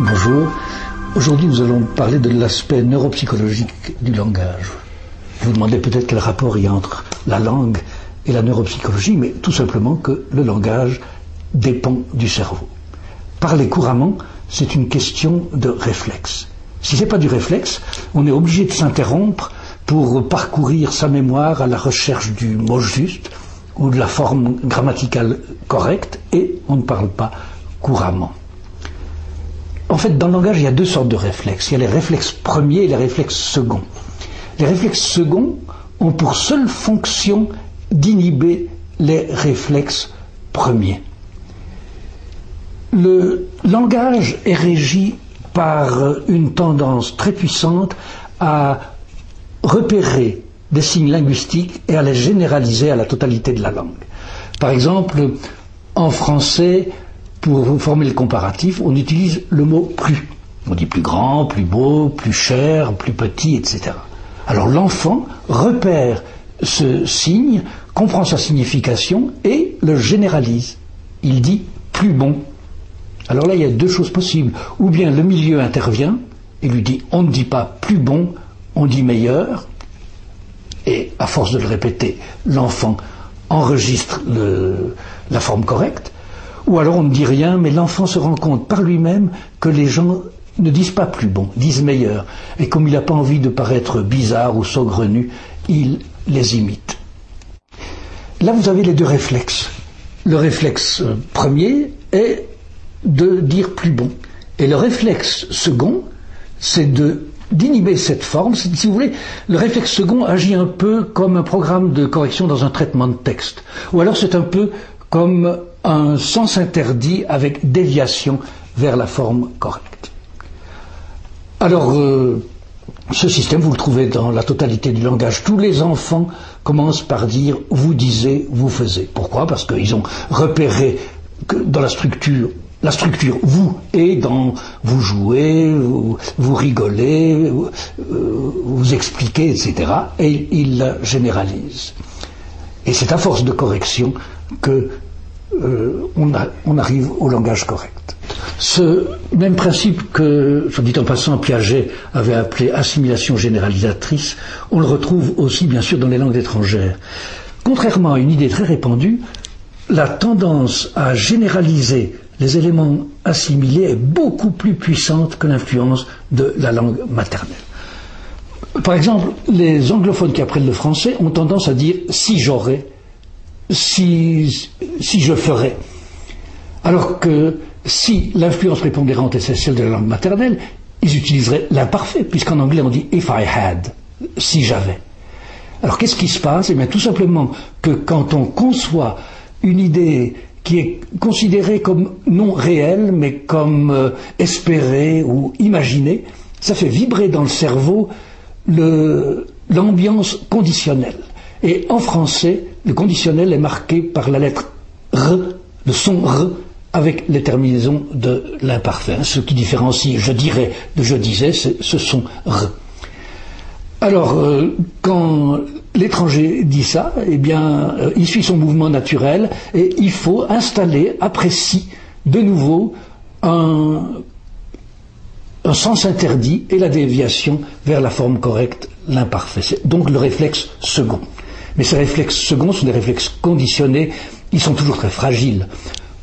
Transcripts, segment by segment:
Bonjour. Aujourd'hui, nous allons parler de l'aspect neuropsychologique du langage. Vous vous demandez peut-être quel rapport il y a entre la langue et la neuropsychologie, mais tout simplement que le langage dépend du cerveau. Parler couramment, c'est une question de réflexe. Si ce n'est pas du réflexe, on est obligé de s'interrompre pour parcourir sa mémoire à la recherche du mot juste ou de la forme grammaticale correcte, et on ne parle pas couramment. En fait, dans le langage, il y a deux sortes de réflexes. Il y a les réflexes premiers et les réflexes seconds. Les réflexes seconds ont pour seule fonction d'inhiber les réflexes premiers. Le langage est régi par une tendance très puissante à repérer des signes linguistiques et à les généraliser à la totalité de la langue. Par exemple, en français, pour former le comparatif, on utilise le mot plus. On dit plus grand, plus beau, plus cher, plus petit, etc. Alors l'enfant repère ce signe, comprend sa signification et le généralise. Il dit plus bon. Alors là, il y a deux choses possibles. Ou bien le milieu intervient et lui dit on ne dit pas plus bon, on dit meilleur. Et à force de le répéter, l'enfant enregistre la forme correcte. Ou alors on ne dit rien, mais l'enfant se rend compte par lui-même que les gens ne disent pas plus bon, disent meilleur. Et comme il n'a pas envie de paraître bizarre ou saugrenu, il les imite. Là, vous avez les deux réflexes. Le réflexe premier est de dire plus bon. Et le réflexe second, c'est d'inhiber cette forme. Si vous voulez, le réflexe second agit un peu comme un programme de correction dans un traitement de texte. Ou alors c'est un peu comme un sens interdit avec déviation vers la forme correcte. Alors, ce système, vous le trouvez dans la totalité du langage. Tous les enfants commencent par dire « vous disiez, vous faisiez ». Pourquoi ? Parce qu'ils ont repéré que dans la structure « vous » est dans « vous jouez »,« vous rigolez »,« vous expliquez », etc. Et ils la généralisent. Et c'est à force de correction que on arrive au langage correct. Ce même principe que, soit dit en passant, Piaget avait appelé assimilation généralisatrice, on le retrouve aussi bien sûr dans les langues étrangères. Contrairement à une idée très répandue, la tendance à généraliser les éléments assimilés est beaucoup plus puissante que l'influence de la langue maternelle. Par exemple, les anglophones qui apprennent le français ont tendance à dire « si j'aurais », si je ferais. Alors que si l'influence prépondérante est celle de la langue maternelle, ils utiliseraient l'imparfait, puisqu'en anglais on dit « if I had », si j'avais. Alors qu'est-ce qui se passe ? Eh bien tout simplement que quand on conçoit une idée qui est considérée comme non réelle, mais comme espérée ou imaginée, ça fait vibrer dans le cerveau l'ambiance conditionnelle. Et en français, le conditionnel est marqué par la lettre R, le son R, avec les terminaisons de l'imparfait. Ce qui différencie je dirais de je disais, c'est ce son R. Alors, quand l'étranger dit ça, eh bien, il suit son mouvement naturel et il faut installer après si, de nouveau, un sens interdit et la déviation vers la forme correcte, l'imparfait. C'est donc le réflexe second. Mais ces réflexes seconds sont des réflexes conditionnés, ils sont toujours très fragiles.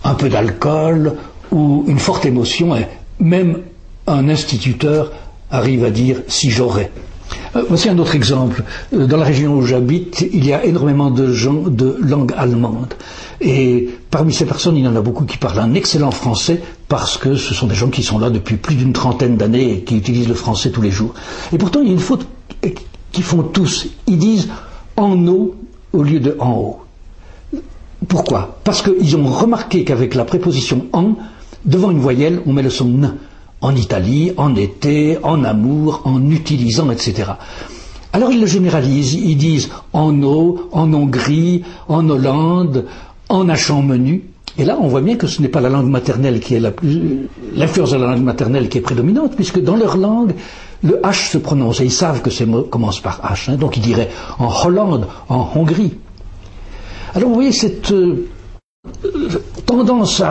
Un peu d'alcool ou une forte émotion, et même un instituteur arrive à dire « si j'aurais ». Voici un autre exemple. Dans la région où j'habite, il y a énormément de gens de langue allemande. Et parmi ces personnes, il y en a beaucoup qui parlent un excellent français parce que ce sont des gens qui sont là depuis plus d'une trentaine d'années et qui utilisent le français tous les jours. Et pourtant, il y a une faute qu'ils font tous. Ils disent « en eau » au lieu de « en haut ». Pourquoi ? Parce qu'ils ont remarqué qu'avec la préposition « en », devant une voyelle, on met le son « n ». En Italie, en été, en amour, en utilisant, etc. Alors ils le généralisent, ils disent en eau, en Hongrie, en Hollande, en hachant menu. Et là, on voit bien que ce n'est pas la langue maternelle qui est l'influence de la langue maternelle qui est prédominante, puisque dans leur langue, le H se prononce, et ils savent que ces mots commencent par H. Donc ils diraient en Hollande, en Hongrie. Alors vous voyez, tendance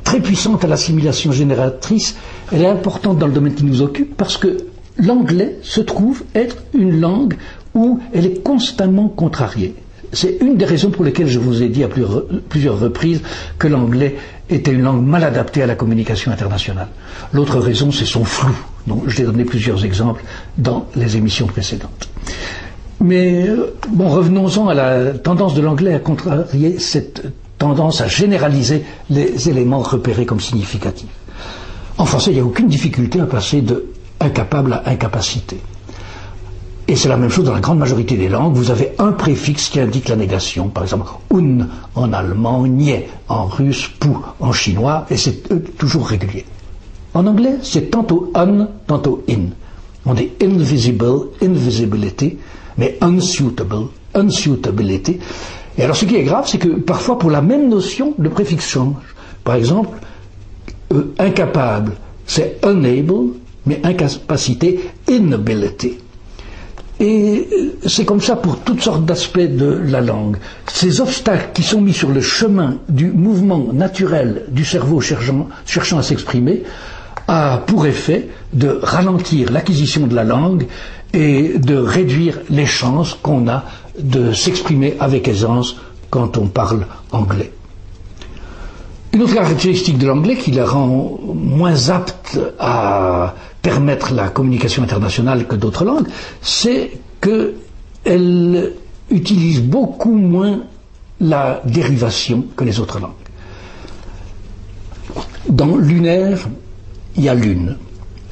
très puissante à l'assimilation génératrice, elle est importante dans le domaine qui nous occupe parce que l'anglais se trouve être une langue où elle est constamment contrariée. C'est une des raisons pour lesquelles je vous ai dit à plusieurs reprises que l'anglais était une langue mal adaptée à la communication internationale. L'autre raison, c'est son flou, dont j'ai donné plusieurs exemples dans les émissions précédentes. Mais bon, revenons-en à la tendance de l'anglais à contrarier cette tendance à généraliser les éléments repérés comme significatifs. En français, il n'y a aucune difficulté à passer de incapable à incapacité. Et c'est la même chose dans la grande majorité des langues. Vous avez un préfixe qui indique la négation. Par exemple, un en allemand, nie en russe, pu en chinois, et c'est toujours régulier. En anglais, c'est tantôt un, tantôt in. On dit invisible, invisibility, mais unsuitable, unsuitability. Et alors ce qui est grave, c'est que parfois pour la même notion, le préfixe change. Par exemple, incapable, c'est unable, mais incapacité, inability. Et c'est comme ça pour toutes sortes d'aspects de la langue. Ces obstacles qui sont mis sur le chemin du mouvement naturel du cerveau cherchant à s'exprimer a pour effet de ralentir l'acquisition de la langue et de réduire les chances qu'on a de s'exprimer avec aisance quand on parle anglais. Une autre caractéristique de l'anglais qui la rend moins apte à permettre la communication internationale que d'autres langues, c'est qu'elle utilise beaucoup moins la dérivation que les autres langues. Dans lunaire, il y a lune.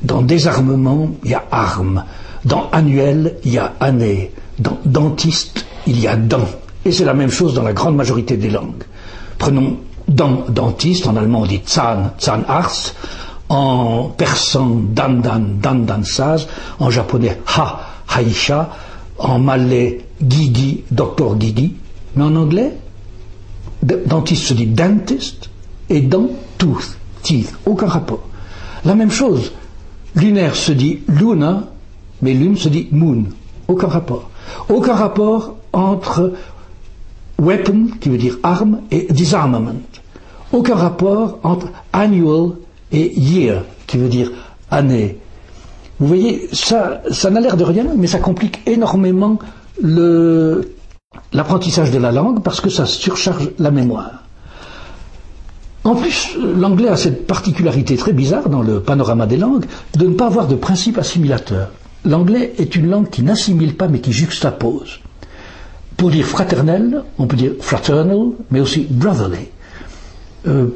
Dans désarmement, il y a arme. Dans annuel, il y a année. Dans dentiste, il y a dent. Et c'est la même chose dans la grande majorité des langues. Prenons dentiste, en allemand on dit Zahn, Zahnarzt, en persan dan saz, en japonais haisha, en malais gigi, docteur gigi, mais en anglais, dentiste se dit dentist et dent tooth, teeth, aucun rapport. La même chose, lunaire se dit luna, mais lune se dit moon, aucun rapport. Aucun rapport entre weapon, qui veut dire arme, et disarmament. Aucun rapport entre annual et year, qui veut dire année. Vous voyez, ça n'a l'air de rien, mais ça complique énormément l'apprentissage de la langue parce que ça surcharge la mémoire. En plus, l'anglais a cette particularité très bizarre dans le panorama des langues de ne pas avoir de principe assimilateur. L'anglais est une langue qui n'assimile pas mais qui juxtapose. Pour dire fraternel, on peut dire fraternal, mais aussi brotherly.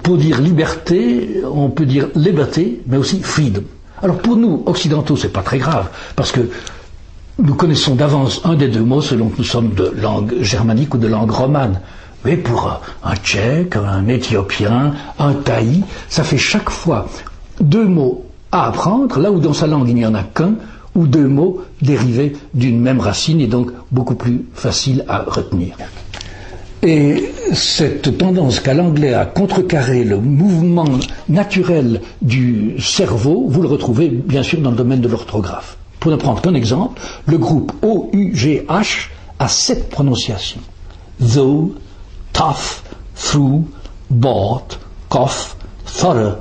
Pour dire liberté, on peut dire liberté, mais aussi freedom. Alors pour nous, occidentaux, c'est pas très grave, parce que nous connaissons d'avance un des deux mots selon que nous sommes de langue germanique ou de langue romane. Mais pour un Tchèque, un Éthiopien, un Thaï, ça fait chaque fois deux mots à apprendre, là où dans sa langue il n'y en a qu'un, ou deux mots dérivés d'une même racine et donc beaucoup plus facile à retenir. Et cette tendance qu'a l'anglais à contrecarrer le mouvement naturel du cerveau, vous le retrouvez bien sûr dans le domaine de l'orthographe. Pour ne prendre qu'un exemple, le groupe OUGH a 7 prononciations. Though, tough, through, bought, cough, thorough,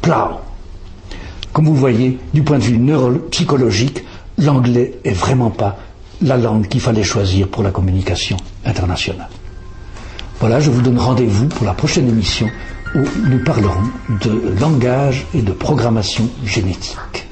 plow. Comme vous voyez, du point de vue neuropsychologique, l'anglais est vraiment pas la langue qu'il fallait choisir pour la communication internationale. Voilà, je vous donne rendez-vous pour la prochaine émission où nous parlerons de langage et de programmation génétique.